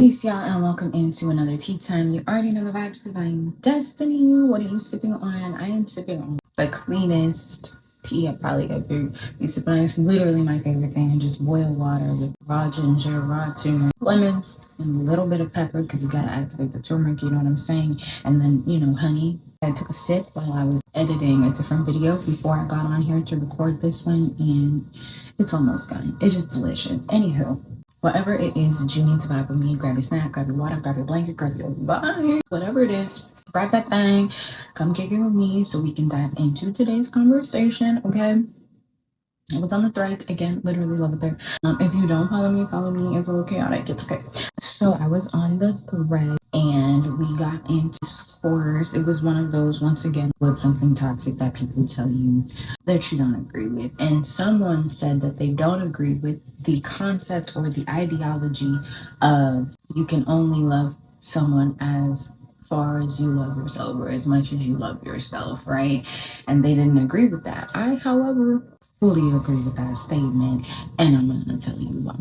Peace, y'all, and welcome into another tea time. You already know the vibes, divine destiny. What are you sipping on? I am sipping on the cleanest tea I probably ever be sipping on. It's literally my favorite thing. Just boiled water with raw ginger, raw turmeric, lemons, and a little bit of pepper because you gotta activate the turmeric. You know what I'm saying? And then honey. I took a sip while I was editing a different video before I got on here to record this one, and it's almost done. It is delicious. Anywho. Whatever it is that you need to vibe with me, grab your snack, grab your water, grab your blanket, grab your body, whatever it is, grab that thing, come kick it with me so we can dive into today's conversation, okay? It was on the threads, again, literally love it there. If you don't follow me, it's a little chaotic, it's okay. So I was on the thread and we got into scores. It was one of those, once again, with something toxic that people tell you that you don't agree with. And someone said that they don't agree with the concept or the ideology of you can only love someone as far as you love yourself or as much as you love yourself, right? And they didn't agree with that. I, however, fully agree with that statement, and I'm going to tell you why.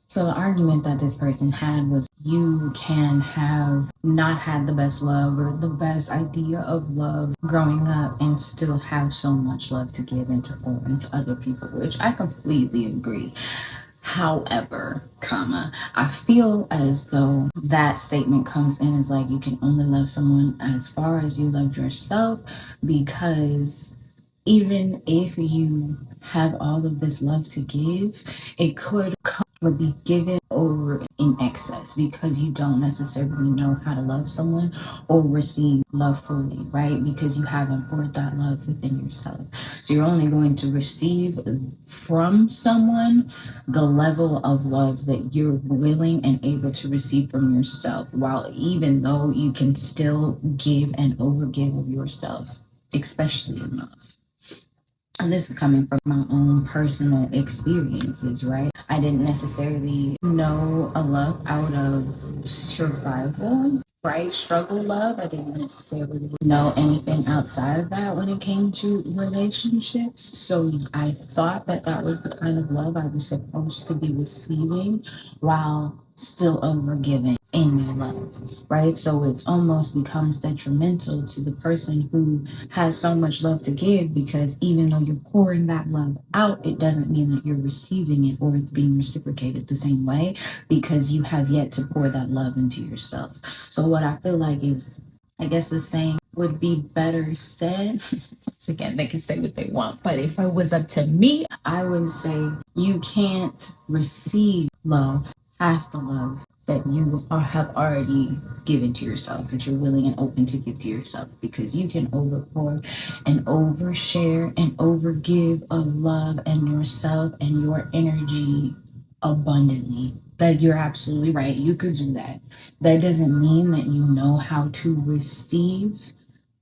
So the argument that this person had was you can have not had the best love or the best idea of love growing up and still have so much love to give and to pour into other people, which I completely agree. However, I feel as though that statement comes in as like you can only love someone as far as you loved yourself, because even if you have all of this love to give, it could come or be given over in excess because you don't necessarily know how to love someone or receive love fully, right? Because you haven't poured that love within yourself. So you're only going to receive from someone the level of love that you're willing and able to receive from yourself, while even though you can still give and overgive of yourself, especially in love. And this is coming from my own personal experiences, right? I didn't necessarily know a love out of survival, right? Struggle love. I didn't necessarily know anything outside of that when it came to relationships. So I thought that that was the kind of love I was supposed to be receiving while still overgiving in my love, right? So it almost becomes detrimental to the person who has so much love to give, because even though you're pouring that love out, it doesn't mean that you're receiving it or it's being reciprocated the same way, because you have yet to pour that love into yourself. So what I feel like is, I guess the saying would be better said. Once again, they can say what they want, but if it was up to me, I would say you can't receive love past the love that you have already given to yourself, that you're willing and open to give to yourself, because you can overpour and overshare and overgive of love and yourself and your energy abundantly. That you're absolutely right. You could do that. That doesn't mean that you know how to receive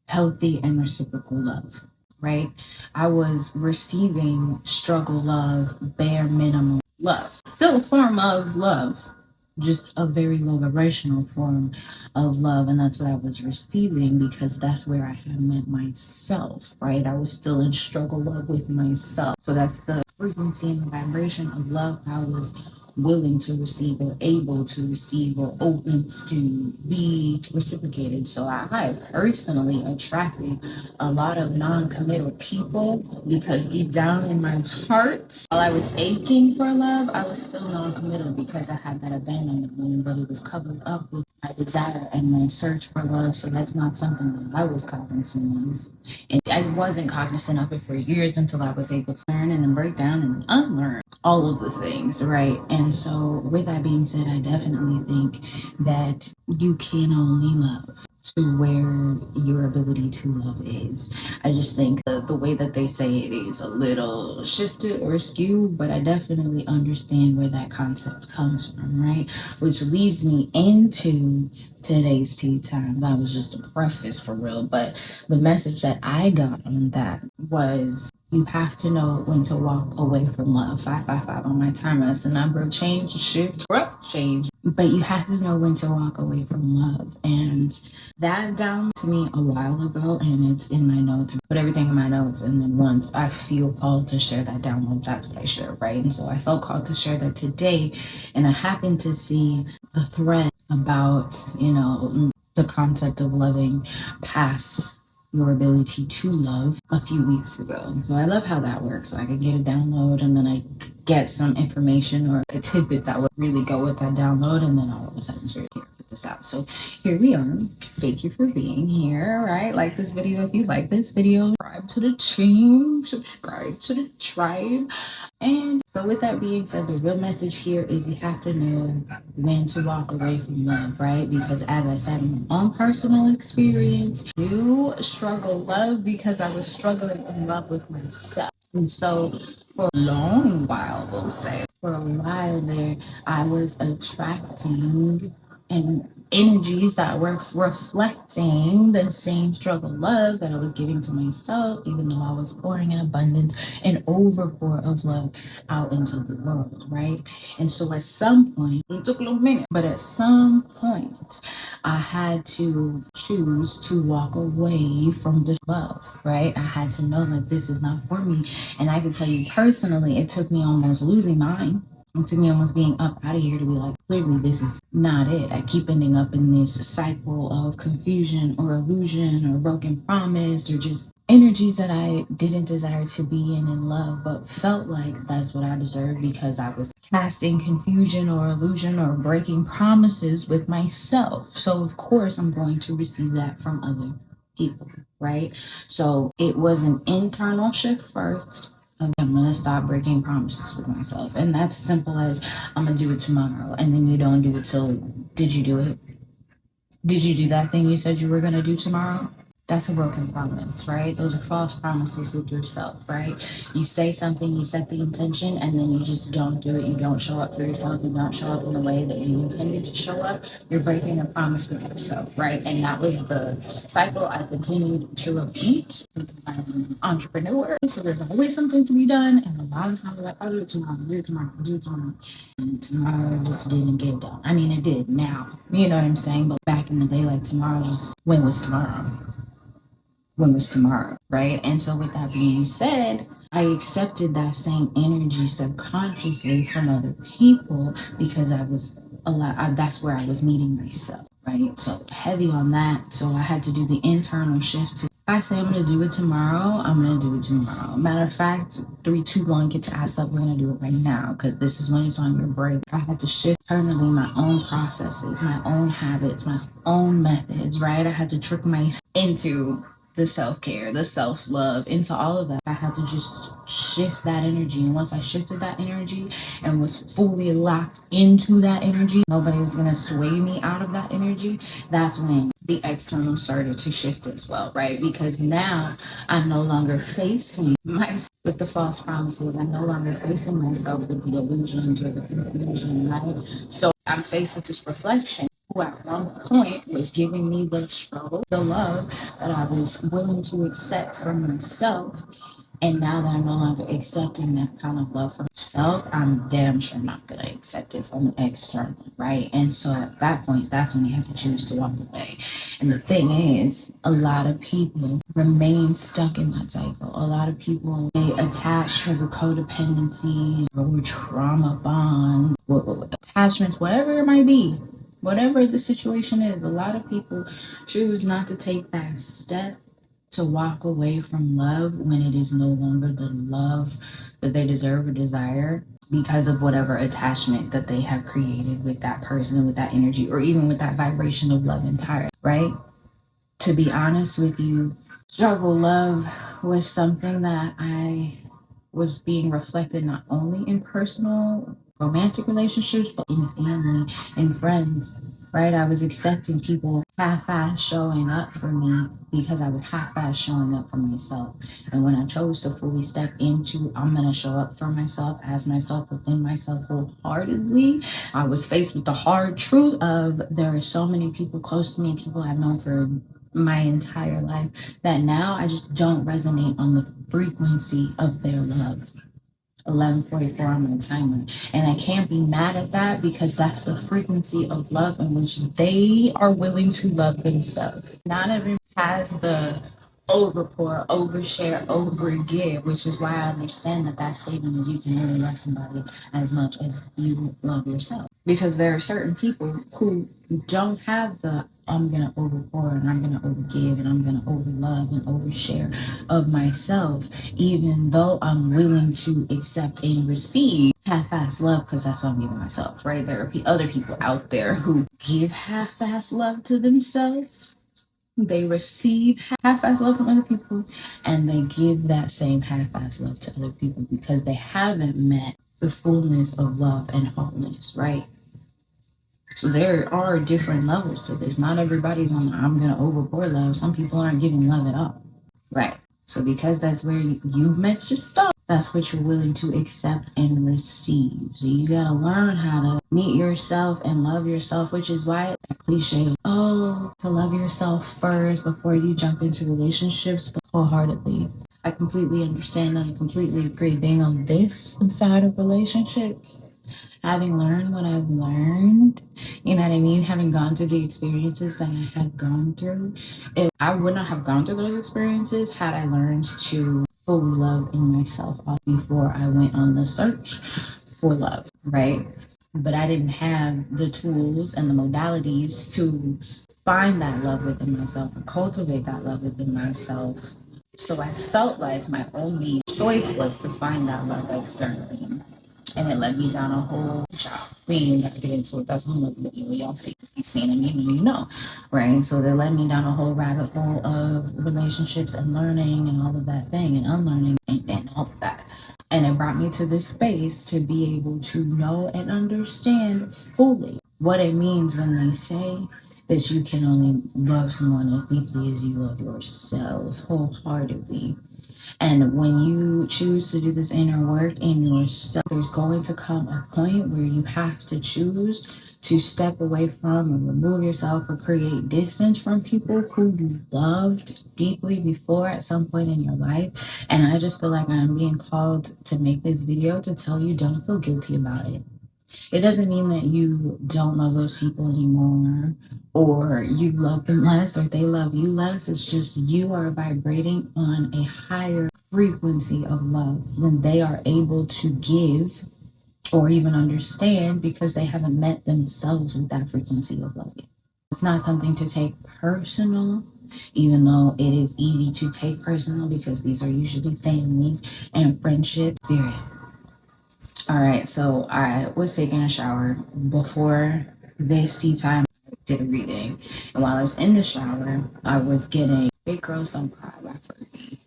healthy and reciprocal love, right? I was receiving struggle love, bare minimum love, still a form of love, just a very low vibrational form of love. And that's what I was receiving, because that's where I had met myself, right? I was still in struggle love with myself. So that's the frequency and the vibration of love I was willing to receive or able to receive or open to be reciprocated. So I personally attracted a lot of non-committal people, because deep down in my heart, while I was aching for love, I was still non-committal because I had that abandonment wound, but it was covered up with my desire and my search for love. So that's not something that I was cognizant of. And I wasn't cognizant of it for years until I was able to learn and then break down and unlearn all of the things, right? And so with that being said, I definitely think that you can only love to where your ability to love is. I just think the way that they say it is a little shifted or skewed, but I definitely understand where that concept comes from, right? Which leads me into today's tea time. That was just a preface for real, but the message that I got on that was, you have to know when to walk away from love. 555 on my timer. That's the number of change, shift, change. but you have to know when to walk away from love. And that down to me a while ago, and it's in my notes. Put everything in my notes, and then once I feel called to share that download, that's what I share, right? And so I felt called to share that today, and I happened to see the thread about, the concept of loving past your ability to love a few weeks ago. So I love how that works. So I could get a download, and then I get some information or a tidbit that would really go with that download, and then all of a sudden it's very clear to put this out. So here we are. Thank you for being here, right? Like this video if you like this video. Subscribe to the team, subscribe to the tribe. And so with that being said, the real message here is you have to know when to walk away from love, right? Because as I said in my own personal experience, you struggle love because I was struggling in love with myself. And so for a long while, we'll say, for a while there, I was attracting and energies that were reflecting the same struggle love that I was giving to myself, even though I was pouring in abundance and overpour of love out into the world, right? And so at some point, it took a little minute, but at some point, I had to choose to walk away from this love, right? I had to know that this is not for me. And I can tell you personally, it took me almost losing mine. It took me almost being up out of here to be like, clearly this is not it. I keep ending up in this cycle of confusion or illusion or broken promise or just energies that I didn't desire to be in love, but felt like that's what I deserved because I was casting confusion or illusion or breaking promises with myself. So of course I'm going to receive that from other people, right? So it was an internal shift first. I'm gonna stop breaking promises with myself, and that's simple as I'm gonna do it tomorrow, and then you don't do it till. Did you do it? Did you do that thing you said you were gonna do tomorrow? That's a broken promise, right? Those are false promises with yourself, right? You say something, you set the intention, and then you just don't do it. You don't show up for yourself. You don't show up in the way that you intended to show up. You're breaking a promise with yourself, right? And that was the cycle I continued to repeat because I'm an entrepreneur. So there's always something to be done. And a lot of times I'm like, I'll do it tomorrow, I'll do it tomorrow, I'll do it tomorrow. And tomorrow just didn't get done. I mean, it did now. You know what I'm saying? But back in the day, like tomorrow just, when was tomorrow? When was tomorrow, right? And so with that being said, I accepted that same energy subconsciously from other people because I was that's where I was meeting myself, right? So heavy on that. So I had to do the internal shift to, if I say I'm going to do it tomorrow, I'm going to do it tomorrow. Matter of fact, 3, 2, 1, get your ass up. We're going to do it right now because this is when it's on your brain. I had to shift internally my own processes, my own habits, my own methods, right? I had to trick myself into the self-care, the self-love, into all of that. I had to just shift that energy. And once I shifted that energy and was fully locked into that energy, nobody was going to sway me out of that energy. That's when the external started to shift as well, right? Because now I'm no longer facing myself with the false promises. I'm no longer facing myself with the illusions or the confusion, right? So I'm faced with this reflection who at one point was giving me the struggle, the love that I was willing to accept for myself. And now that I'm no longer accepting that kind of love for myself, I'm damn sure not going to accept it from an external, right? And so at that point, that's when you have to choose to walk away. And the thing is, a lot of people remain stuck in that cycle. A lot of people, they attach because of codependency or trauma bond, or attachments, whatever it might be. Whatever the situation is, a lot of people choose not to take that step to walk away from love when it is no longer the love that they deserve or desire because of whatever attachment that they have created with that person, with that energy, or even with that vibration of love entirely, right? To be honest with you, struggle love was something that I was being reflected not only in personal romantic relationships, but in family and friends, right? I was accepting people half-ass showing up for me because I was half-ass showing up for myself. And when I chose to fully step into, I'm going to show up for myself, as myself, within myself wholeheartedly, I was faced with the hard truth of there are so many people close to me, people I've known for my entire life, that now I just don't resonate on the frequency of their love. 11:44 on my timer. And I can't be mad at that because that's the frequency of love in which they are willing to love themselves. Not everyone has the overpour, overshare, overgive, which is why I understand that that statement is you can only love somebody as much as you love yourself. Because there are certain people who don't have the I'm going to overpour and I'm going to overgive and I'm going to overlove and overshare of myself, even though I'm willing to accept and receive half-ass love, because that's what I'm giving myself, right? There are other people out there who give half-ass love to themselves. They receive half-ass love from other people, and they give that same half-ass love to other people because they haven't met the fullness of love and wholeness, right? So there are different levels to this. Not everybody's on the I'm going to overpour love. Some people aren't giving love at all, right? So because that's where you've met yourself, that's what you're willing to accept and receive. So you got to learn how to meet yourself and love yourself, which is why that cliche, to love yourself first before you jump into relationships, but wholeheartedly. I completely understand and I completely agree. Being on this side of relationships, having learned what I've learned, you know what I mean? Having gone through the experiences that I have gone through, I would not have gone through those experiences had I learned to fully love in myself before I went on the search for love, right? But I didn't have the tools and the modalities to find that love within myself and cultivate that love within myself. So I felt like my only choice was to find that love externally. And it led me down a whole shop. We ain't got to get into it. That's a whole other video. Y'all see, if you've seen them, you know, right? So they led me down a whole rabbit hole of relationships and learning and all of that thing and unlearning and all of that. And it brought me to this space to be able to know and understand fully what it means when they say that you can only love someone as deeply as you love yourself wholeheartedly. And when you choose to do this inner work in yourself, there's going to come a point where you have to choose to step away from or remove yourself or create distance from people who you loved deeply before at some point in your life. And I just feel like I'm being called to make this video to tell you don't feel guilty about it. It doesn't mean that you don't love those people anymore or you love them less or they love you less. It's just you are vibrating on a higher frequency of love than they are able to give or even understand because they haven't met themselves with that frequency of love yet. It's not something to take personal, even though it is easy to take personal because these are usually families and friendships. Spirit. All right, so I was taking a shower before this tea time. I did a reading, and while I was in the shower, I was getting "Big Girls Don't Cry" by Fergie.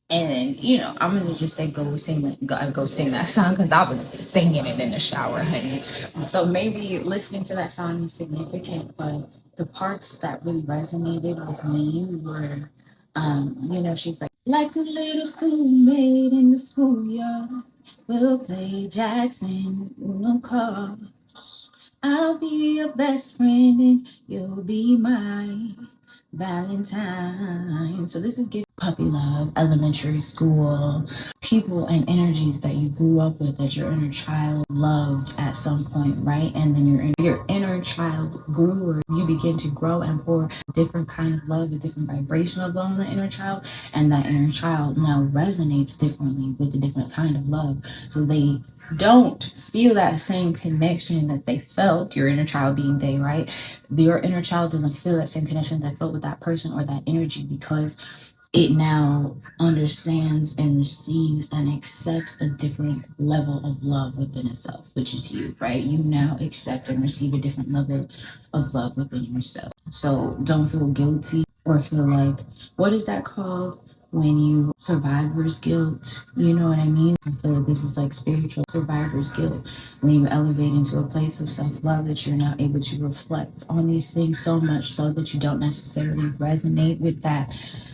And I'm gonna just say go sing that song because I was singing it in the shower, honey. So maybe listening to that song is significant, but the parts that really resonated with me were, she's like a little schoolmate in the schoolyard. We'll play Jackson, no cars. I'll be your best friend and you'll be my Valentine. So this is giving puppy love, elementary school, people and energies that you grew up with that your inner child loved at some point, right? And then your inner child grew, or you begin to grow and pour a different kind of love, a different vibration of love on the inner child, and that inner child now resonates differently with a different kind of love. So they don't feel that same connection that they felt, your inner child being they, right? Your inner child doesn't feel that same connection that felt with that person or that energy because it now understands and receives and accepts a different level of love within itself, which is you, right? You now accept and receive a different level of love within yourself. So don't feel guilty or feel like, what is that called? When you survivor's guilt, you know what I mean? I feel like this is like spiritual survivor's guilt. When you elevate into a place of self-love that you're now able to reflect on these things so much so that you don't necessarily resonate with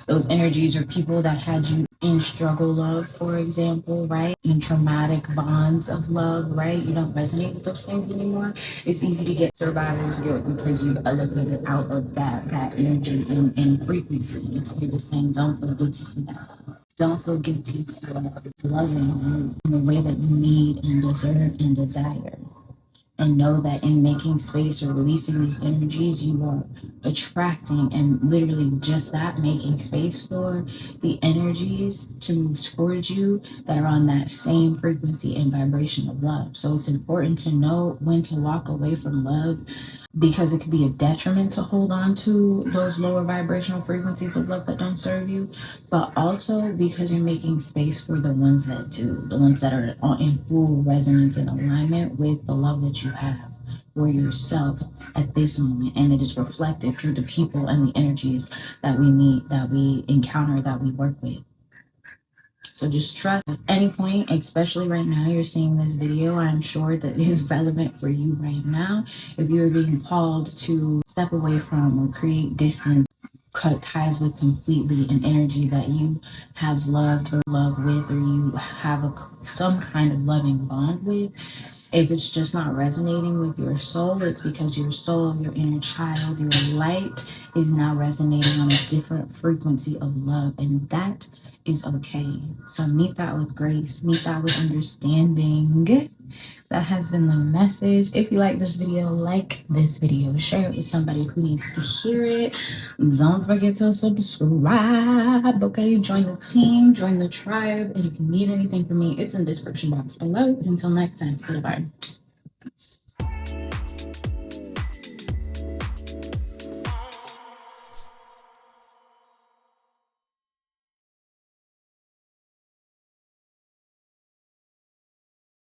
those energies or people that had you in struggle love, for example, right? In traumatic bonds of love, right? You don't resonate with those things anymore. It's easy to get survivor's guilt because you've elevated out of that energy and frequency. And so you're just saying, don't feel guilty for that. Don't feel guilty for loving you in the way that you need and deserve and desire. And know that in making space or releasing these energies, you are attracting and literally just that, making space for the energies to move towards you that are on that same frequency and vibration of love. So it's important to know when to walk away from love, because it could be a detriment to hold on to those lower vibrational frequencies of love that don't serve you, but also because you're making space for the ones that do, the ones that are in full resonance and alignment with the love that you have for yourself at this moment. And it is reflected through the people and the energies that we meet, that we encounter, that we work with. So just trust. At any point, especially right now, you're seeing this video, I'm sure that it is relevant for you right now. If you're being called to step away from or create distance, cut ties with completely an energy that you have loved or love with, or you have some kind of loving bond with, if it's just not resonating with your soul, it's because your soul, your inner child, your light is now resonating on a different frequency of love. And that is okay. So meet that with grace, meet that with understanding. That has been the message. If you like this video, like this video, share it with somebody who needs to hear it. Don't forget to subscribe, okay? Join the team, join the tribe. And if you need anything from me, it's in the description box below. Until next time, stay the vibe.